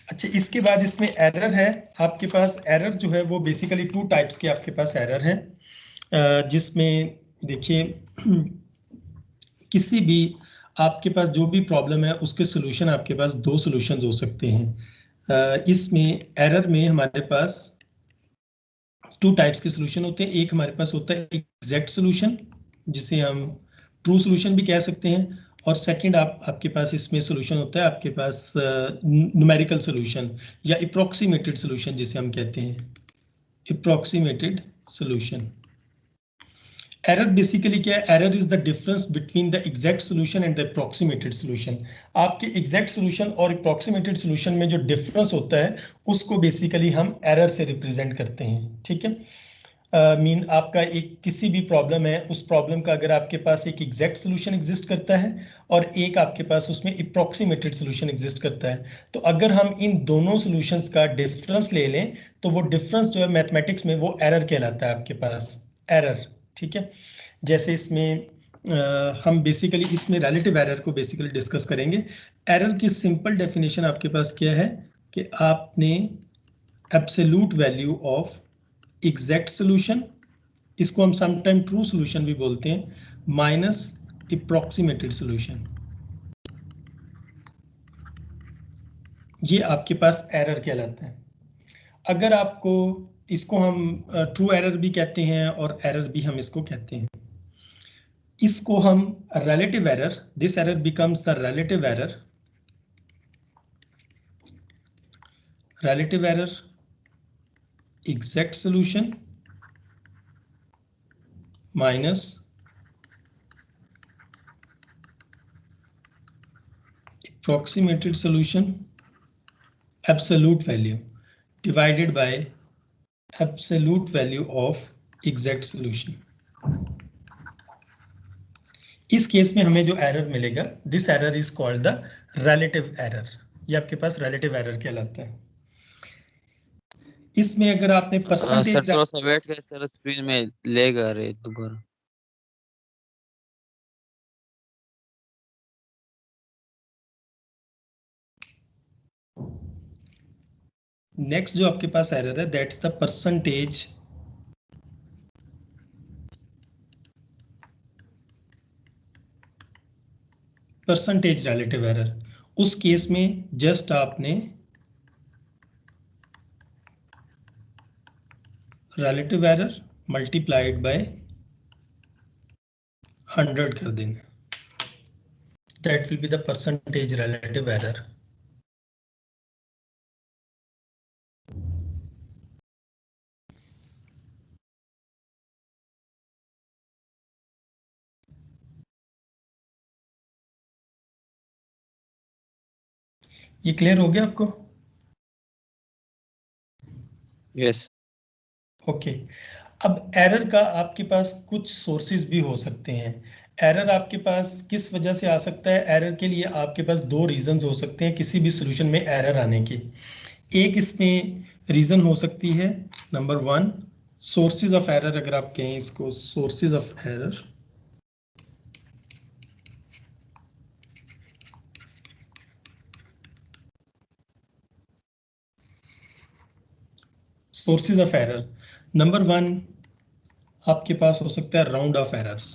अच्छा, इसके बाद इसमें एरर है आपके पास। एरर जो है वो बेसिकली 2 टाइप्स के आपके पास एरर हैं, जिसमें देखिए किसी भी आपके पास जो भी प्रॉब्लम है उसके सोल्यूशन आपके पास 2 सोल्यूशंस हो सकते हैं। इसमें एरर में हमारे पास 2 टाइप्स के सोल्यूशन होते हैं। एक हमारे पास होता है एग्जैक्ट सोल्यूशन, जिसे हम ट्रू सोल्यूशन भी कह सकते हैं, और सेकंड आपके पास इसमें सोल्यूशन होता है आपके पास न्यूमेरिकल सोल्यूशन या अप्रॉक्सीमेटेड सोल्यूशन जिसे हम कहते हैं, अप्रॉक्सीमेटेड सोल्यूशन। एरर बेसिकली क्या है? Error is the difference between the exact solution and the approximated solution. आपके एग्जैक्ट सोल्यूशन और अप्रॉक्सीमेटेड सोल्यूशन में जो डिफरेंस होता है उसको बेसिकली हम एरर से रिप्रेजेंट करते हैं, ठीक है। मीन आपका एक किसी भी प्रॉब्लम है, उस प्रॉब्लम का अगर आपके पास एक एग्जैक्ट सोल्यूशन एग्जिस्ट करता है और एक आपके पास उसमें अप्रॉक्सीमेटेड सोल्यूशन एग्जिस्ट करता है, तो अगर हम इन दोनों सोल्यूशंस का डिफरेंस ले लें तो वो डिफरेंस जो है मैथमेटिक्स में वो एरर कहलाता है आपके पास, एरर, ठीक है। जैसे इसमें हम बेसिकली इसमें रिलेटिव एरर को बेसिकली डिस्कस करेंगे। एरर की सिंपल डेफिनेशन आपके पास क्या है कि आपने absolute value of exact solution, इसको हम समटाइम ट्रू सोल्यूशन भी बोलते हैं, माइनस अप्रॉक्सीमेटेड सोल्यूशन, ये आपके पास एरर कहलाता है। अगर आपको इसको हम ट्रू एरर भी कहते हैं और एरर भी हम इसको कहते हैं। इसको हम relative error, this error becomes the relative error, relative error, exact solution minus approximated solution absolute value divided by absolute value of exact solution. इस केस में हमें जो एरर मिलेगा, this error is called the relative error. ये आपके पास relative error कहलाता है. इसमें अगर आपने परसेंटेज, सर थोड़ा सा वेट करें सर, स्क्रीन में लैग आ रही है दोबारा. नेक्स्ट जो आपके पास एरर है that's the percentage relative error. उस केस में जस्ट आपने रिलेटिव एरर मल्टीप्लाइड बाय 100 कर देंगे. That will be the percentage relative error. ये क्लियर हो गया आपको? यस. ओके. अब एरर का आपके पास कुछ सोर्सेज भी हो सकते हैं. एरर आपके पास किस वजह से आ सकता है? एरर के लिए आपके पास दो रीजंस हो सकते हैं किसी भी सॉल्यूशन में एरर आने के. एक इसमें रीजन हो सकती है नंबर 1 सोर्सेज ऑफ एरर. अगर आप कहें इसको sources of error, sources of error number 1 आपके पास हो सकता है round of errors.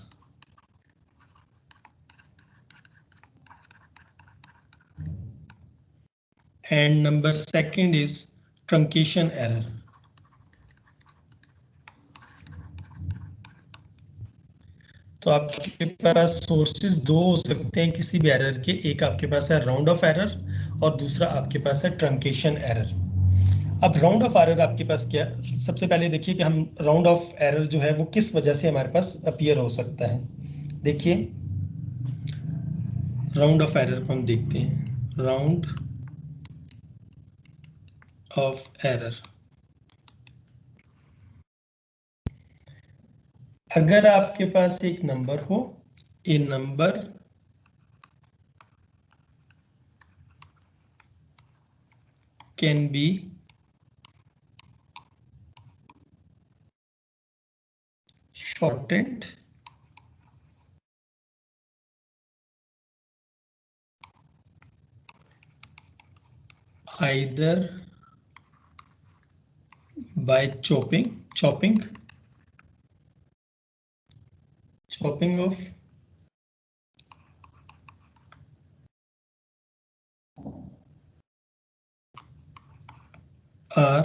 And number second is truncation error. तो आपके पास सोर्सेज दो हो सकते हैं किसी भी एरर के. एक आपके पास है राउंड ऑफ एरर और दूसरा आपके पास है ट्रंकेशन एरर. अब राउंड ऑफ एरर आपके पास क्या, सबसे पहले देखिए कि हम राउंड ऑफ एरर जो है वो किस वजह से हमारे पास अपीयर हो सकता है. देखिए राउंड ऑफ एरर को हम देखते हैं. राउंड ऑफ एरर, अगर आपके पास एक नंबर हो, a number can be shortened either by chopping of or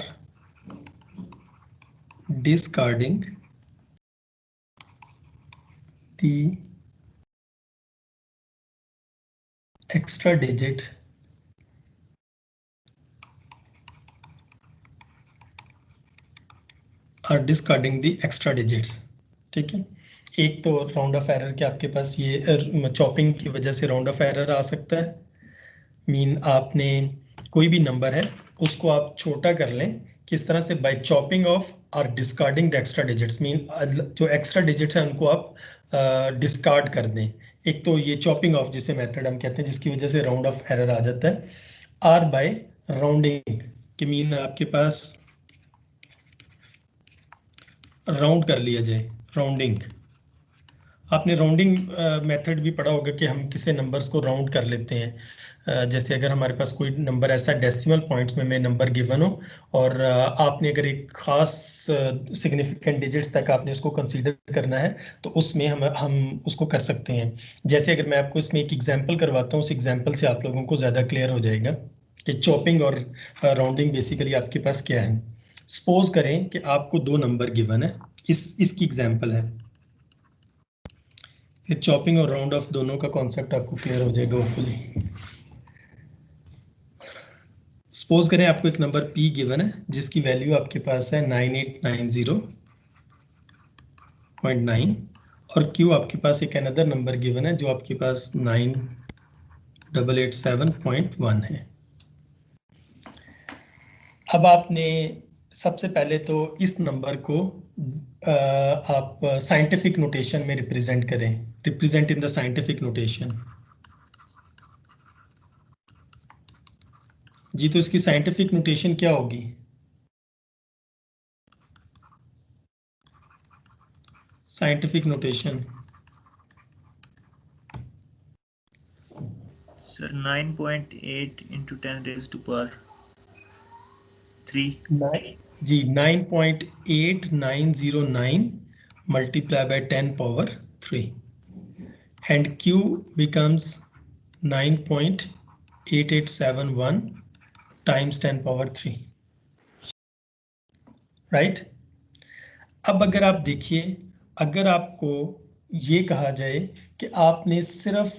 discarding the extra digit or discarding the extra digits. ठीक है. एक तो राउंड ऑफ एरर के आपके पास ये चॉपिंग की वजह से राउंड ऑफ एरर आ सकता है. मीन आपने कोई भी नंबर है उसको आप छोटा कर लें. किस तरह से? बाय चॉपिंग ऑफ और discarding the extra digits. Mean जो एक्स्ट्रा डिजिट्स हैं उनको आप डिस्कार्ड कर दें. एक तो ये चॉपिंग ऑफ जिसे मेथड हम कहते हैं जिसकी वजह से राउंड ऑफ एरर आ जाता है. आर बाय राउंडिंग कि मीन आपके पास राउंड कर लिया जाए. राउंडिंग, आपने राउंडिंग मेथड भी पढ़ा होगा कि हम किसी नंबर्स को राउंड कर लेते हैं. जैसे अगर हमारे पास कोई नंबर ऐसा डेसिमल पॉइंट्स में नंबर गिवन हो और आपने अगर एक खास सिग्निफिकेंट डिजिट्स तक आपने उसको कंसीडर करना है तो उसमें हम उसको कर सकते हैं. जैसे अगर मैं आपको इसमें एक एग्जांपल करवाता हूँ, उस एग्जांपल से आप लोगों को ज़्यादा क्लियर हो जाएगा कि चॉपिंग और राउंडिंग बेसिकली आपके पास क्या है. सपोज करें कि आपको दो नंबर गिवन है, इसकी एग्जांपल है. फिर चॉपिंग और राउंड ऑफ दोनों का कॉन्सेप्ट आपको क्लियर हो जाएगा होपफुली. सपोज करें आपको एक नंबर P गिवन है जिसकी वैल्यू आपके पास है 9890 9 और Q आपके पास एक अनदर नंबर गिवन है जो आपके पास 9887.1 है। अब आपने सबसे पहले तो इस नंबर को आप साइंटिफिक नोटेशन में रिप्रेजेंट करें, represent in the scientific notation. जी तो इसकी साइंटिफिक नोटेशन क्या होगी? Scientific notation sir 9.8 into 10 raised to power 3 जी 9.8909 multiply by 10 power 3 and Q becomes 9.8871 times 10 power 3 right. अब अगर आप देखिए, अगर आपको ये कहा जाए कि आपने सिर्फ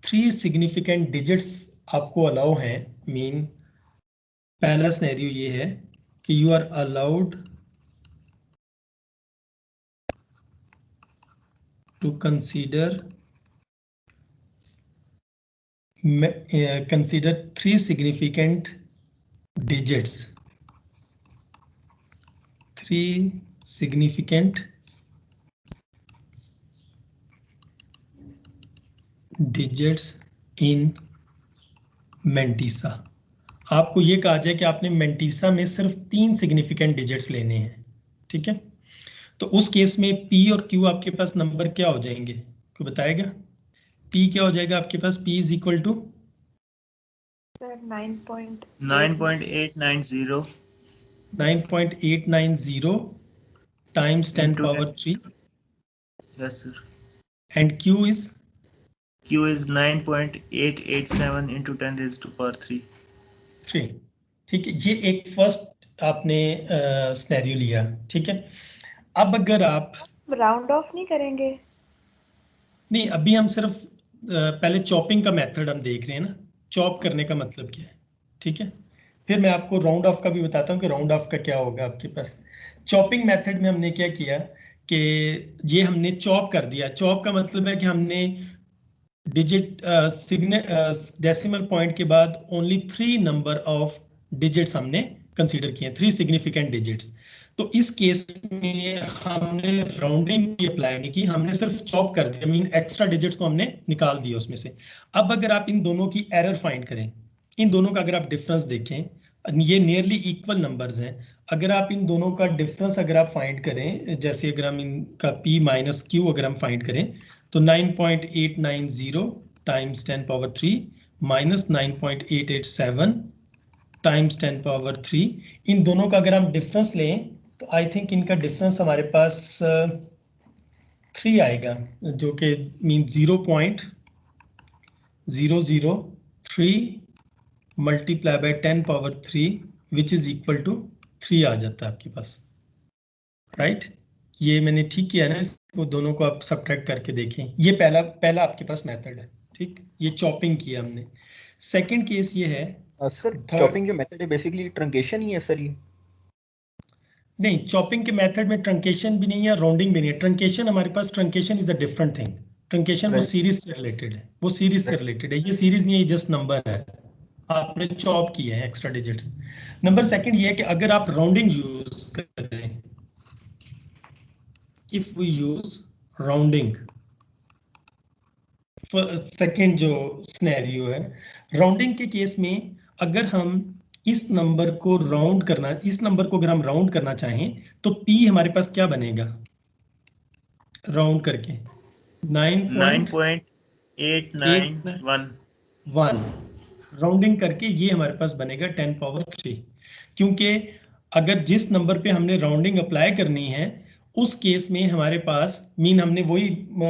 3 सिग्निफिकेंट डिजिट्स आपको अलाउ हैं, मीन पहला सिनेरियो ये है कि you are allowed to consider 3 significant digits, 3 significant digits in Mantissa। आपको ये कहा जाए कि आपने Mantissa में सिर्फ 3 significant digits लेने हैं, ठीक है। तो उस केस में P और Q आपके पास नंबर क्या हो जाएंगे, कोई बताएगा? P क्या हो जाएगा आपके पास? P is equal to 9.890 times 10 power 3. Yes sir. And Q is 9.887 into 10 raised to power 3. ठीक है, ये एक फर्स्ट आपने सिनेरियो लिया, ठीक है। अब अगर आप राउंड ऑफ नहीं करेंगे? नहीं, अभी हम सिर्फ पहले चॉपिंग का मेथड हम देख रहे हैं ना, चॉप करने का मतलब क्या है, ठीक है। फिर मैं आपको राउंड ऑफ का भी बताता हूँ कि राउंड ऑफ का क्या होगा आपके पास। चॉपिंग मेथड में हमने क्या किया कि ये हमने चॉप कर दिया। चॉप का मतलब है कि हमने डिजिट डेसिमल पॉइंट के बाद ओनली 3 नंबर ऑफ डिजिट्स हमने कंसीडर किए, 3 सिग्निफिकेंट डिजिट्स। तो इस केस में हमने राउंडिंग भी अप्लाई नहीं की, हमने सिर्फ चॉप कर दिया, मीन एक्स्ट्रा डिजिट्स को हमने निकाल दिया उसमें से। अब अगर आप इन दोनों की एरर फाइंड करें, इन दोनों का अगर आप डिफरेंस देखें, ये नियरली इक्वल नंबर्स हैं, अगर आप इन दोनों का डिफरेंस अगर आप फाइंड करें, जैसे अगर हम इनका P माइनस Q अगर हम फाइंड करें तो 9.890 times 10 power 3 minus 9.887 times 10 power 3, इन दोनों का अगर हम डिफरेंस लें तो आई थिंक इनका डिफरेंस हमारे पास 3 आएगा, जो कि mean 0.003 multiply by 10 power 3 which is equal to 3 आ जाता है आपके पास, राइट। ये मैंने ठीक किया ना, इसको दोनों को आप सब्ट्रैक्ट करके देखें। ये पहला आपके पास मेथड है, ठीक, ये चॉपिंग किया हमने। सेकंड केस ये है सर चॉपिंग जो मेथड है बेसिकली ट्रंकेशन ही है सर ये? नहीं, चॉपिंग के मेथड में ट्रंकेशन भी नहीं है, राउंडिंग भी नहीं है। ट्रंकेशन हमारे पास, truncation is a different thing. Truncation वो सीरीज से रिलेटेड है, वो सीरीज से रिलेटेड है, ये सीरीज नहीं है, जस्ट नंबर है, आपने चॉप किए हैं एक्स्ट्रा डिजिट्स। नंबर सेकंड ये है कि अगर आप राउंडिंग यूज करें, if we use rounding, second जो सिनेरियो है राउंडिंग के केस में, अगर हम इस नंबर को राउंड करना, इस नंबर को अगर हम राउंड करना चाहें तो P हमारे पास क्या बनेगा राउंड करके? 9.891 राउंडिंग करके ये हमारे पास बनेगा 10 पावर 3, क्योंकि अगर जिस नंबर पे हमने राउंडिंग अप्लाई करनी है उस केस में हमारे पास, मीन हमने वही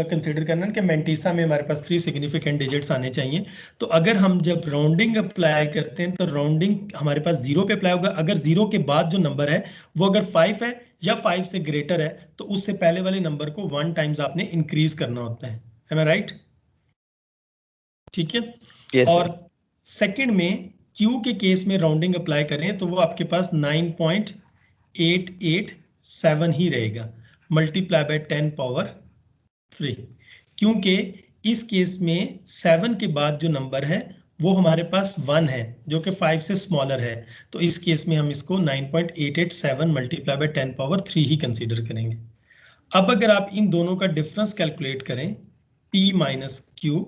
कंसिडर करना कि मेंटिसा में हमारे पास 3 सिग्निफिकेंट डिजिट्स आने चाहिए। तो अगर हम जब राउंडिंग अप्लाई करते हैं तो राउंडिंग हमारे पास 0 पे अप्लाई होगा। अगर 0 के बाद जो नंबर है वो अगर 5 है या 5 से ग्रेटर है तो उससे पहले वाले नंबर को 1 टाइम्स आपने इंक्रीज करना होता है। एम आई राइट? ठीक है। yes, और सेकंड में Q के केस में राउंडिंग अप्लाई करें तो वो आपके पास 9.887 ही रहेगा। मल्टीप्लाई बाय 10 पावर 3, क्योंकि इस केस में 7 के बाद जो नंबर है वो हमारे पास 1 है जो कि 5 से स्मॉलर है, तो इस केस में हम इसको 9.887 multiply by 10 power 3 he consider करेंगे। अब अगर आप इन दोनों का डिफरेंस कैलकुलेट करें P माइनस क्यू,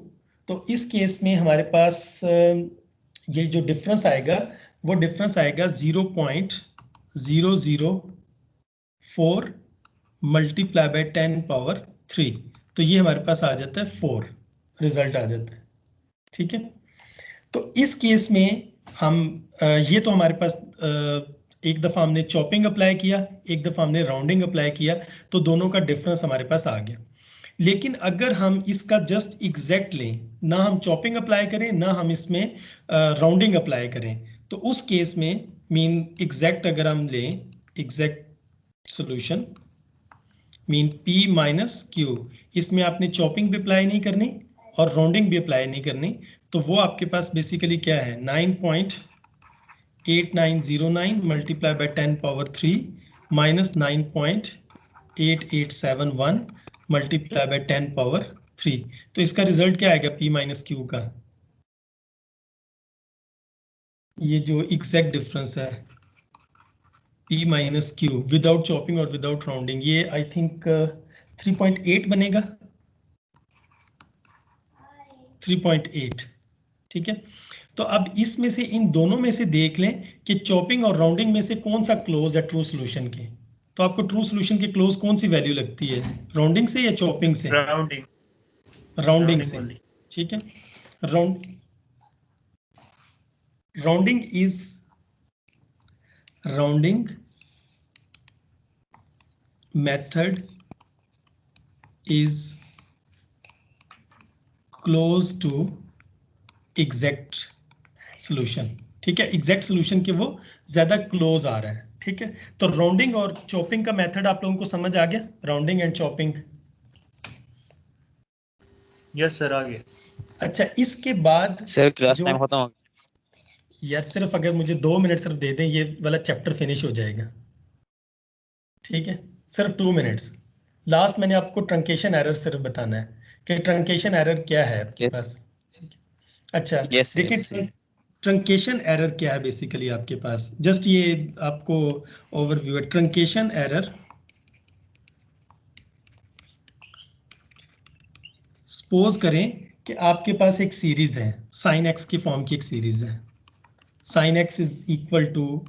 तो इस केस में हमारे पास ये जो डिफरेंस आएगा वो डिफरेंस आएगा 0.004 मल्टीप्लाई बाय 10 पावर 3, तो ये हमारे पास आ जाता है 4, रिजल्ट आ जाता है। ठीक है, तो इस केस में हम ये तो हमारे पास एक दफा हमने चॉपिंग अप्लाई किया, एक दफा हमने राउंडिंग अप्लाई किया, तो दोनों का डिफरेंस हमारे पास आ गया। लेकिन अगर हम इसका जस्ट एग्जैक्ट लें, ना हम चॉपिंग अप्लाई करें ना हम इसमें राउंडिंग अप्लाई करें, तो उस केस में मीन एग्जैक्ट अगर हम लें, exact solution mean P minus Q, इसमें आपने चॉपिंग भी अप्लाई नहीं करनी और राउंडिंग भी अप्लाई नहीं करनी, तो वो आपके पास बेसिकली क्या है 9.8909 multiply by 10 power 3 minus 9.8871 multiply by 10 power 3, तो इसका रिजल्ट क्या आएगा P माइनस क्यू का, ये जो एग्जैक्ट डिफरेंस है P minus Q without chopping और विदाउट राउंडिंग, ये आई थिंक 3.8 बनेगा, 3.8। ठीक है, तो अब इसमें से इन दोनों में से देख लें कि चॉपिंग और राउंडिंग में से कौन सा क्लोज है ट्रू सॉल्यूशन के, तो आपको ट्रू सॉल्यूशन के क्लोज कौन सी वैल्यू लगती है, राउंडिंग से या चॉपिंग से? राउंडिंग से। ठीक है, rounding method is close to exact solution। ठीक है, एग्जैक्ट सॉल्यूशन के वो ज्यादा क्लोज आ रहा है। ठीक है, तो राउंडिंग और चॉपिंग का मेथड आप लोगों को समझ आ गया, rounding and chopping? Yes sir, आ गया। अच्छा, इसके बाद सर क्लास टाइम खत्म हो गया यार, सिर्फ अगर मुझे 2 मिनट सिर्फ दे दें ये वाला चैप्टर फिनिश हो जाएगा। ठीक है, सिर्फ 2 मिनट्स। लास्ट मैंने आपको ट्रंकेशन एरर सिर्फ बताना है कि ट्रंकेशन एरर क्या है आपके पास। अच्छा देखिए, ट्रंकेशन एरर क्या है बेसिकली आपके पास, जस्ट ये आपको ओवरव्यू है। ट्रंकेशन एरर सपोज करें कि आपके पास एक सीरीज है, साइन एक्स की फॉर्म की एक सीरीज है, sine x is equal to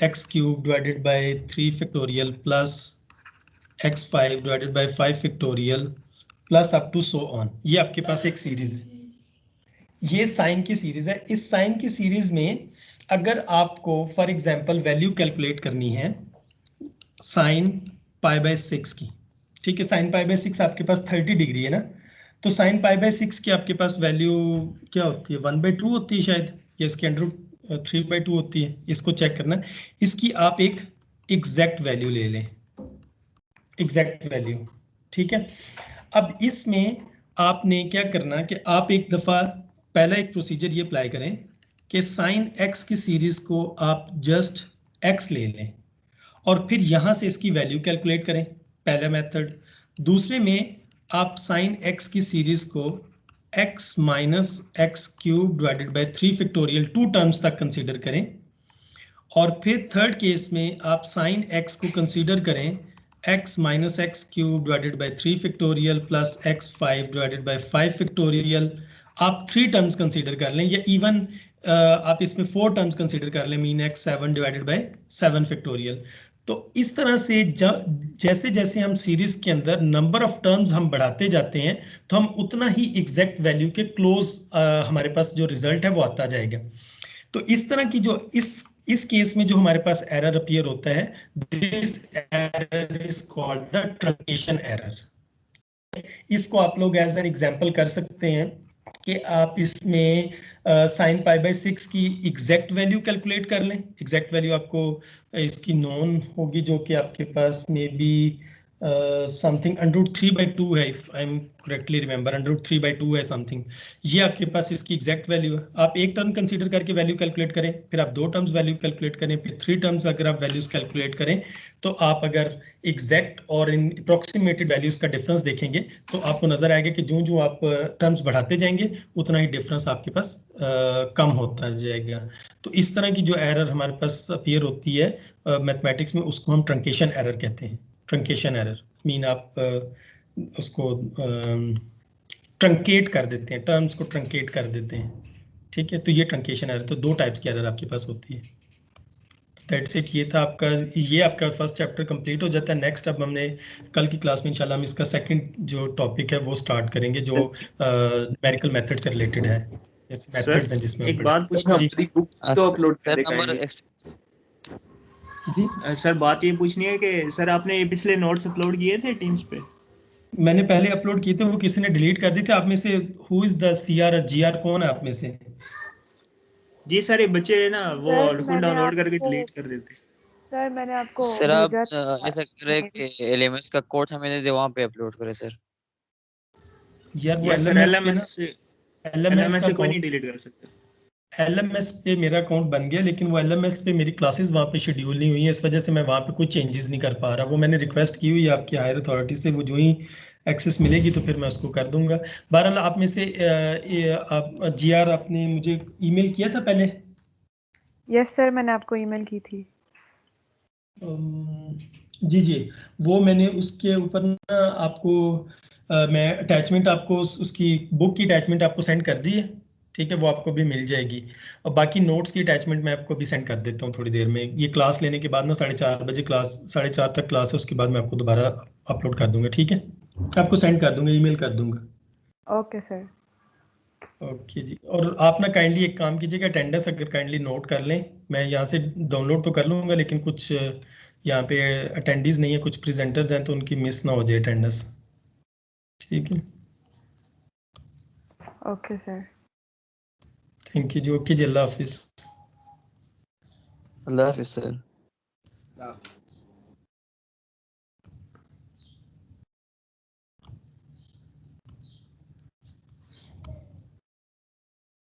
x cube divided by 3 factorial plus x5 divided by 5 factorial plus up to so on. ये आपके पास एक सीरीज है, ये साइन की सीरीज है। इस साइन की सीरीज में अगर आपको फॉर एग्जांपल वैल्यू कैलकुलेट करनी है साइन पाई बाय 6 की, ठीक है, साइन पाई बाय 6 आपके पास 30 डिग्री है ना, तो साइन पाई बाय 6 की आपके पास वैल्यू क्या होती है, 1/2 होती है शायद, या इसके अंडर 3/2 होती है, इसको चेक करना है। इसकी आप एक एग्जैक्ट वैल्यू ले लें, एग्जैक्ट वैल्यू। ठीक है, अब इसमें आपने क्या करना कि आप एक दफा पहला एक प्रोसीजर ये अप्लाई करें कि साइन एक्स की सीरीज को आप जस्ट एक्स ले लें और फिर यहां से इसकी वैल्यू कैलकुलेट करें, पहला मेथड। दूसरे में आप साइन एक्स की सीरीज को x minus x cube divided by 3 factorial 2 terms तक कंसीडर करें, और फिर थर्ड केस में आप साइन एक्स को कंसीडर करें x minus x cube divided by 3 factorial plus x5 divided by 5 factorial. आप 3 टर्म्स कंसीडर कर लें, या इवन आप इसमें 4 टर्म्स कंसीडर कर लें, mean x7 divided by 7 factorial. तो इस तरह से जैसे जैसे हम सीरीज के अंदर नंबर ऑफ टर्म्स हम बढ़ाते जाते हैं तो हम उतना ही एग्जैक्ट वैल्यू के क्लोज हमारे पास जो रिजल्ट है वो आता जाएगा। तो इस तरह की जो इस केस में जो हमारे पास एरर अपीयर होता है, this error is called the truncation error. इसको आप लोग एज एन एग्जांपल कर सकते हैं कि आप इसमें साइन पाई बाय 6 की एग्जैक्ट वैल्यू कैलकुलेट कर लें। एग्जैक्ट वैल्यू आपको इसकी नोन होगी जो कि आपके पास मे बी समथिंग √3/2 है, if I am correctly remember, √3/2 है समथिंग। ये आपके पास इसकी एग्जैक्ट वैल्यू है। आप एक टर्म कंसीडर करके वैल्यू कैलकुलेट करें, फिर आप 2 टर्म्स वैल्यू कैलकुलेट करें, फिर 3 टर्म्स अगर आप वैल्यूज कैलकुलेट करें, तो आप अगर एग्जैक्ट और इन अप्रोक्सीमेटेड वैल्यूज का डिफरेंस देखेंगे तो आपको नजर आएगा कि जो जो आप टर्म्स बढ़ाते जाएंगे उतना ही डिफरेंस आपके पास कम होता जाएगा। तो इस तरह की जो एरर हमारे पास अपीयर होती है मैथमेटिक्स में, उसको हम ट्रंकेशन एरर कहते हैं। ट्रंकेशन एरर मीन आप उसको ट्रंकेट कर देते हैं, टर्म्स को ट्रंकेट कर देते हैं, ठीक है। तो ये ट्रंकेशन एरर, तो 2 टाइप्स की एरर आपके पास होती है। दैट्स इट, ये था आपका, ये आपका फर्स्ट चैप्टर कंप्लीट हो जाता है। नेक्स्ट अब हमने कल की क्लास में इंशाल्लाह हम इसका सेकंड जो टॉपिक है वो स्टार्ट करेंगे, जो न्यूमेरिकल मेथड से रिलेटेड है, जैसे मेथड्स हैं जिसमें एक बात पूछना, हमारी बुक्स तो अपलोड कर देंगे जी। सर बात ये पूछनी है कि सर आपने ये पिछले नोट्स अपलोड किए थे टीम्स पे? मैंने पहले अपलोड किए थे, वो किसी ने डिलीट कर दी थी। आप में से who is the CR GR कौन है आप में से? जी सर, ये बच्चे ना वो सर, खुद मैंने डाउनलोड करके आपको- डिलीट कर देते। सर मैंने आपको सर आप भेजा था। ऐसा करें कि LMS का कोड हमें दे दे, वहाँ पे अपलोड करें सर। यार वो या सर LMS से कोई का नहीं डिलीट कर सकते। LMS पे मेरा अकाउंट बन गया, लेकिन वो LMS पे मेरी क्लासेस वहाँ पे शेड्यूल नहीं हुई है, इस वजह से मैं वहाँ पे कोई चेंजेस नहीं कर पा रहा। वो मैंने रिक्वेस्ट की हुई है आपकी हायर अथॉरिटी से, वो जो ही एक्सेस मिलेगी तो फिर मैं उसको कर दूंगा। बहरहाल आप में से आप GR आपने मुझे ईमेल किया था पहले? यस सर, मैंने आपको ईमेल की थी। जी जी, वो मैंने उसके ऊपर ना आपको मैं अटैचमेंट आपको उसकी बुक की अटैचमेंट आपको सेंड कर दी है, ठीक है, वो आपको भी मिल जाएगी। और बाकी नोट्स की अटैचमेंट मैं आपको भी सेंड कर देता हूँ थोड़ी देर में। ये क्लास लेने के बाद ना 4:30 बजे क्लास, 4:30 तक क्लास है, उसके बाद मैं आपको दोबारा अपलोड कर दूंगा, ठीक है, आपको सेंड कर दूंगा, ईमेल कर दूंगा। Okay sir. ओके जी। और आप ना काइंडली एक काम कीजिएगा, अटेंडेंस अगर काइंडली नोट कर लें, मैं यहाँ से डाउनलोड तो कर लूँगा, लेकिन कुछ यहाँ पे अटेंडीज नहीं है, कुछ प्रेजेंटर्स हैं, तो उनकी मिस ना हो जाए अटेंडेंस, ठीक है। Okay sir. थैंक यू जी, ओके जी, अल्लाह हाफिज़। अल्लाह हाफिज़ सर। अल्लाह हाफ़िज़।